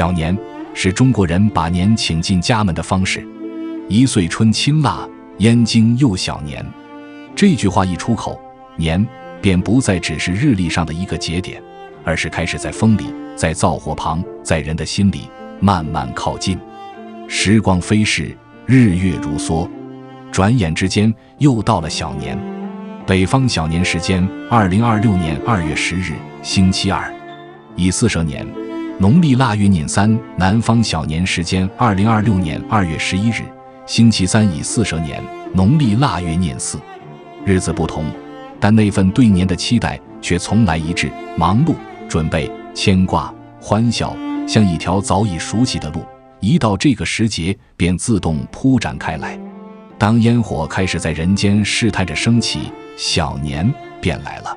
小年是中国人把年请进家门的方式。一岁春辛腊，燕京又小年。这句话一出口，年便不再只是日历上的一个节点，而是开始在风里，在灶火旁，在人的心里慢慢靠近。时光飞逝，日月如梭，转眼之间又到了小年。北方小年时间2026年2月10日星期二，乙巳蛇年，农历腊月廿三。南方小年时间2026年2月11日星期三，乙巳蛇年，农历腊月廿四。日子不同，但那份对年的期待却从来一致，忙碌、准备、牵挂、欢笑，像一条早已熟悉的路，一到这个时节便自动铺展开来。当烟火开始在人间试探着升起，小年便来了。